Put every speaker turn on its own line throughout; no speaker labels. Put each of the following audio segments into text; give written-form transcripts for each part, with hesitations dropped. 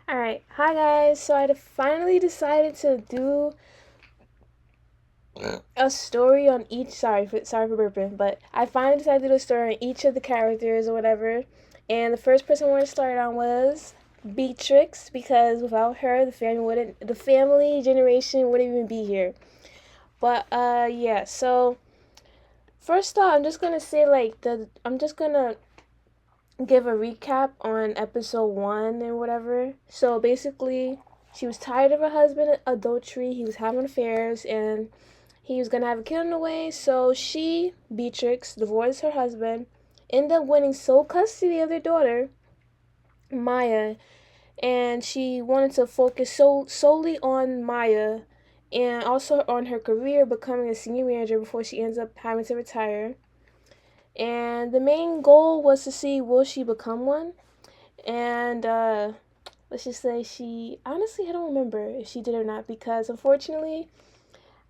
Alright, hi guys. So I finally decided to do a story on each. Sorry for burping, but I finally decided to do a story on each of the characters or whatever. And the first person I wanted to start on was Beatrix because without her, the family generation wouldn't even be here. But yeah. So first off, I'm just gonna say I'm just gonna give a recap on episode 1 and whatever. So basically, she was tired of her husband adultery. He was having affairs and he was gonna have a kid on the way. So she, Beatrix, divorced her husband, ended up winning sole custody of their daughter, Maya, and she wanted to focus solely on Maya and also on her career, becoming a senior manager before she ends up having to retire. And the main goal was to see will she become one. And let's just say she honestly, I don't remember if she did or not because unfortunately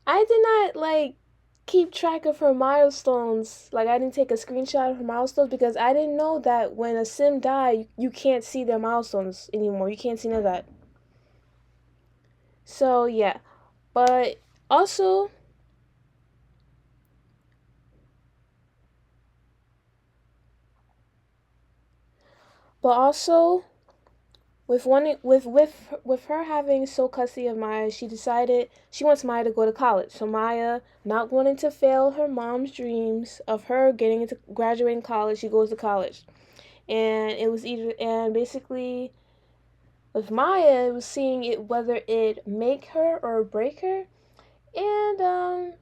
I did not keep track of her milestones. Like I didn't take a screenshot of her milestones because I didn't know that when a sim die you can't see their milestones anymore. You can't see none of that. So yeah. But also but also with her having sole custody of Maya, she decided she wants Maya to go to college. So Maya, not wanting to fail her mom's dreams of her getting into graduating college, she goes to college. And it was either and basically with Maya, it was seeing it whether it make her or break her. And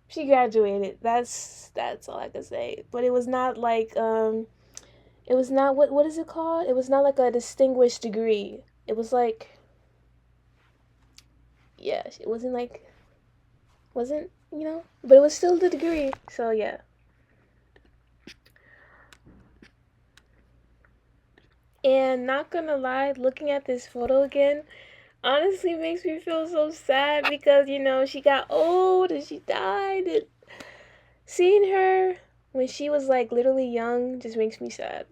she graduated. That's all I can say. But it was not it was not what is it called? It was not like a distinguished degree. It was like yeah, it wasn't but it was still the degree. So yeah. And not gonna lie, looking at this photo again honestly makes me feel so sad because she got old and she died. And seeing her when she was like literally young just makes me sad.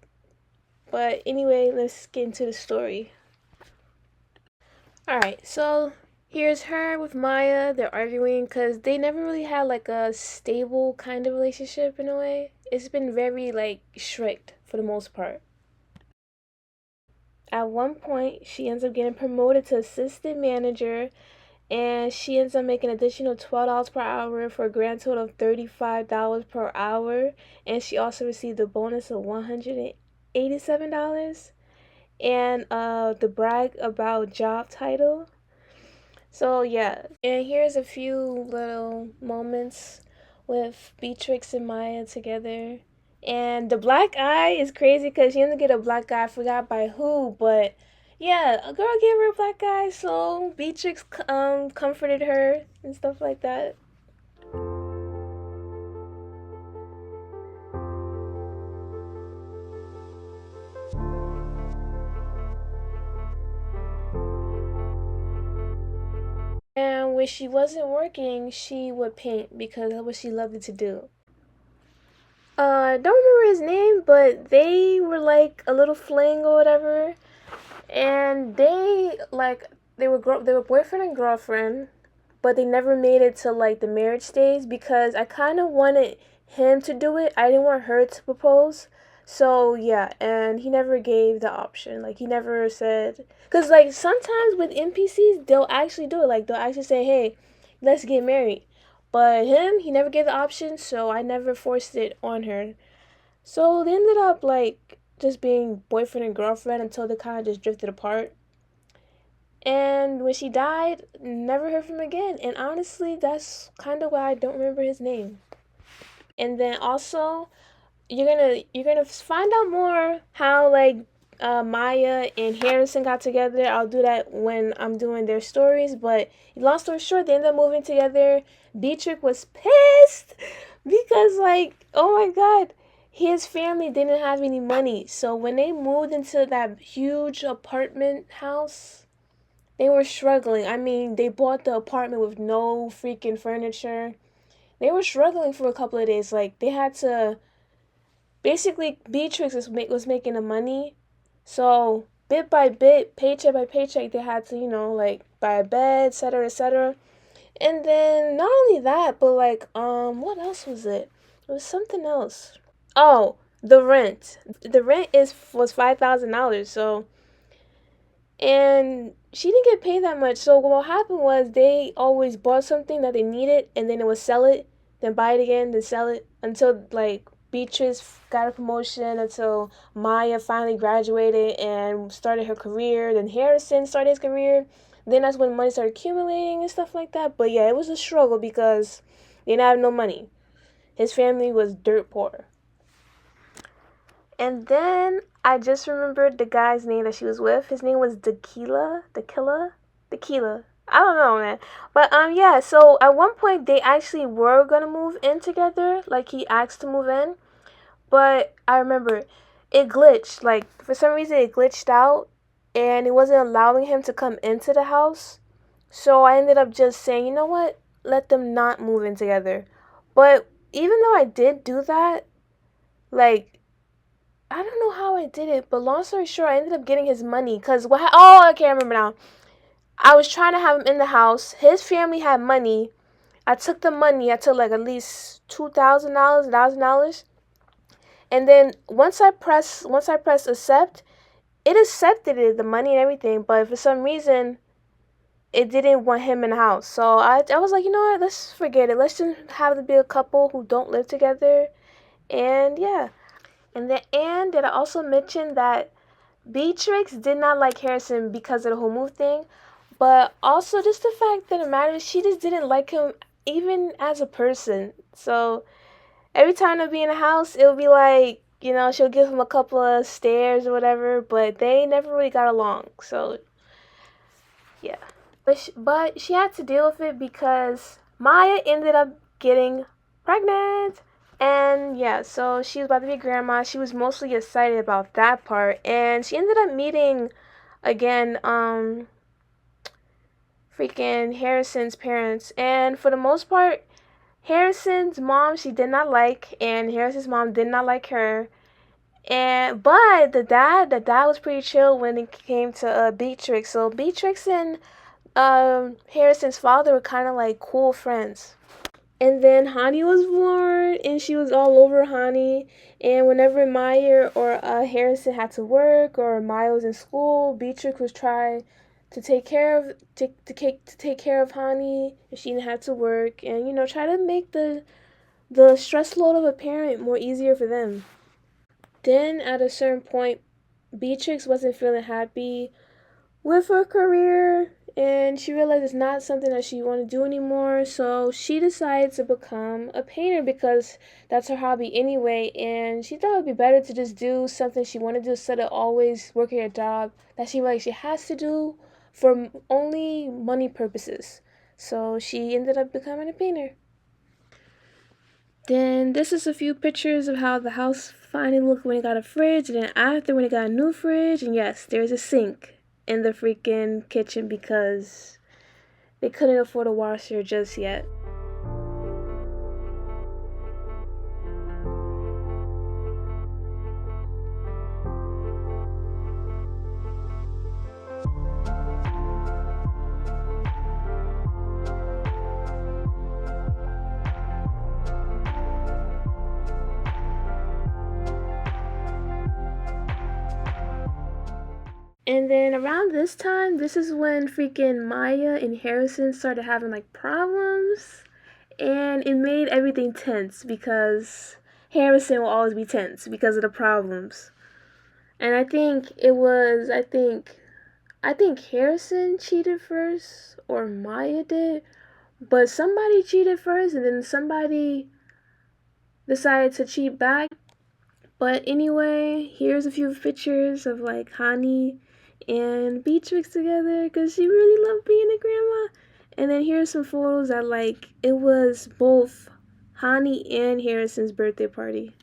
But anyway, let's get into the story. All right, so here's her with Maya. They're arguing because they never really had like a stable kind of relationship in a way. It's been very like strict for the most part. At one point, she ends up getting promoted to assistant manager and she ends up making an additional $12 per hour for a grand total of $35 per hour. And she also received a bonus of $187 and the brag about job title. So yeah, and here's a few little moments with Beatrix and Maya together. And the black eye is crazy because she didn't get a black eye. I forgot by who, but yeah, a girl gave her a black eye, so Beatrix comforted her and stuff like that. And when she wasn't working, she would paint because that's what she loved to do. I don't remember his name, but they were like a little fling or whatever, and they were boyfriend and girlfriend, but they never made it to like the marriage stage because I kind of wanted him to do it. I didn't want her to propose. So yeah, and he never gave the option. Like he never said, cause like sometimes with NPCs they'll actually do it. Like they'll actually say, "Hey, let's get married." But him, he never gave the option, so I never forced it on her. So they ended up like just being boyfriend and girlfriend until they kind of just drifted apart. And when she died, never heard from him again. And honestly, that's kind of why I don't remember his name. And then also, you're gonna find out more how Maya and Harrison got together. I'll do that when I'm doing their stories. But long story short, they ended up moving together. Beatrix was pissed because oh my god, his family didn't have any money. So when they moved into that huge apartment house, they were struggling. I mean, they bought the apartment with no freaking furniture. They were struggling for a couple of days. Like they had to basically Beatrix was making the money, so bit by bit, paycheck by paycheck, they had to, like buy a bed, etc., etc. And then not only that, but like, what else was it? It was something else. Oh, the rent. The rent was $5,000. So, and she didn't get paid that much. So what happened was they always bought something that they needed, and then they would sell it, then buy it again, then sell it until like Beatrice got a promotion, until Maya finally graduated and started her career. Then Harrison started his career. Then that's when money started accumulating and stuff like that. But yeah, it was a struggle because they didn't have no money. His family was dirt poor. And then I just remembered the guy's name that she was with. His name was Tequila. I don't know, man. But yeah. So at one point they actually were gonna move in together. Like he asked to move in, but I remember it glitched. Like for some reason it glitched out, and it wasn't allowing him to come into the house. So I ended up just saying, you know what? Let them not move in together. But even though I did do that, like I don't know how I did it, but long story short, I ended up getting his money. Cause what? Oh, I can't remember now. I was trying to have him in the house. His family had money. I took the money. I took like at least $2,000, $1,000, and then once I press accept, it accepted it, the money and everything. But for some reason, it didn't want him in the house. So I was like, you know what? Let's forget it. Let's just have it be a couple who don't live together. And yeah. And did I also mention that Beatrix did not like Harrison because of the whole move thing, but also just the fact that it matters, she just didn't like him even as a person. So every time they'll be in the house, it'll be like, she'll give him a couple of stares or whatever, but they never really got along. So yeah. But she had to deal with it because Maya ended up getting pregnant. And yeah, so she was about to be a grandma. She was mostly excited about that part. And she ended up meeting again, freaking Harrison's parents. And for the most part, Harrison's mom she did not like, and Harrison's mom did not like her. But the dad was pretty chill when it came to Beatrix. So Beatrix and Harrison's father were kind of like cool friends. And then Hani was born, and she was all over Hani. And whenever Maya or Harrison had to work, or Maya was in school, Beatrix would try to take care of Hani if she didn't have to work, and try to make the stress load of a parent more easier for them. Then at a certain point, Beatrix wasn't feeling happy with her career, and she realized it's not something that she wanted to do anymore. So she decided to become a painter because that's her hobby anyway, and she thought it would be better to just do something she wanted to do instead of always working a job that she realized she has to do for only money purposes. So she ended up becoming a painter. Then this is a few pictures of how the house finally looked when it got a fridge, and then after when it got a new fridge. And yes, there's a sink in the freaking kitchen because they couldn't afford a washer just yet. And then around this time, this is when freaking Maya and Harrison started having like problems. And it made everything tense because Harrison will always be tense because of the problems. And I think Harrison cheated first or Maya did, but somebody cheated first and then somebody decided to cheat back. But anyway, here's a few pictures of like Hani and Beatrix together because she really loved being a grandma. And then here's some photos that like it was both Hani and Harrison's birthday party.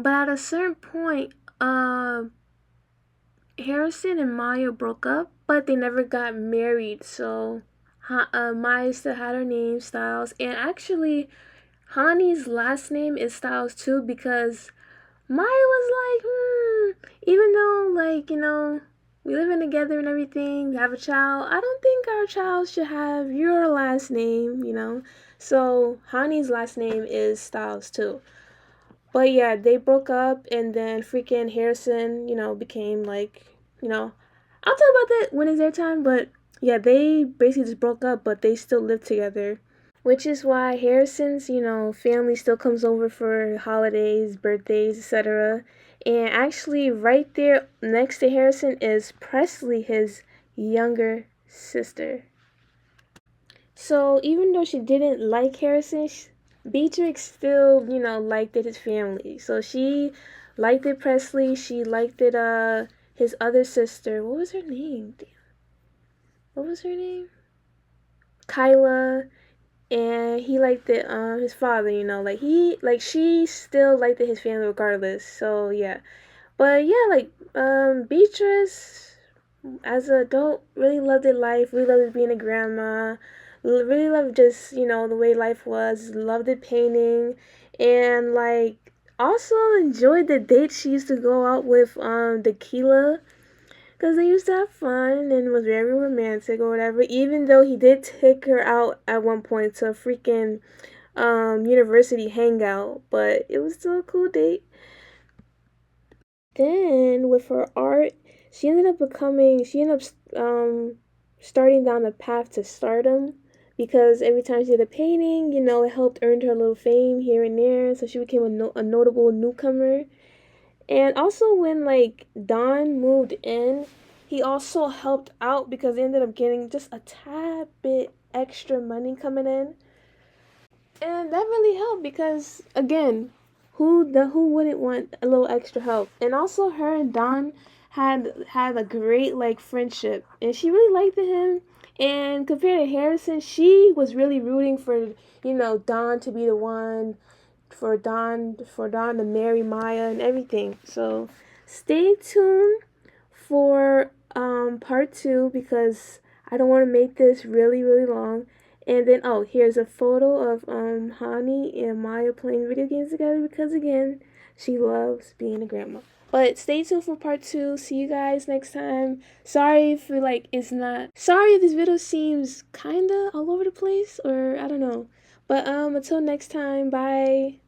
But at a certain point, Harrison and Maya broke up, but they never got married. So Maya still had her name, Styles. And actually, Hani's last name is Styles too because Maya was like, even though, like, we living together and everything, we have a child, I don't think our child should have your last name. So Hani's last name is Styles too. But yeah, they broke up, and then freaking Harrison, became like, I'll talk about that when it's their time. But yeah, they basically just broke up, but they still live together. Which is why Harrison's, family still comes over for holidays, birthdays, etc. And actually, right there next to Harrison is Presley, his younger sister. So even though she didn't like Harrison, Beatrix still, liked it his family. So she liked it Presley. She liked it his other sister. What was her name? Damn. What was her name? Kyla. And he liked it his father. She still liked it his family regardless. So yeah. But yeah, Beatrice as an adult really loved it life, really loved it being a grandma, really loved just, the way life was, loved it painting, and also enjoyed the dates she used to go out with Tequila, because they used to have fun and was very romantic or whatever, even though he did take her out at one point to a freaking university hangout, but it was still a cool date. Then with her art, she ended up starting down the path to stardom, because every time she did a painting, it helped earn her a little fame here and there, so she became a notable newcomer. And also when Don moved in, he also helped out because they ended up getting just a tad bit extra money coming in. And that really helped because again, who wouldn't want a little extra help? And also her and Don had a great friendship, and she really liked him. And compared to Harrison, she was really rooting for Don to be the one, for Don to marry Maya and everything. So stay tuned for part two, because I don't want to make this really really long. And then, oh, here's a photo of Hani and Maya playing video games together, because again, she loves being a grandma. But stay tuned for part two. See you guys next time. Sorry if it's not. Sorry if this video seems kinda all over the place, or I don't know. But until next time, bye.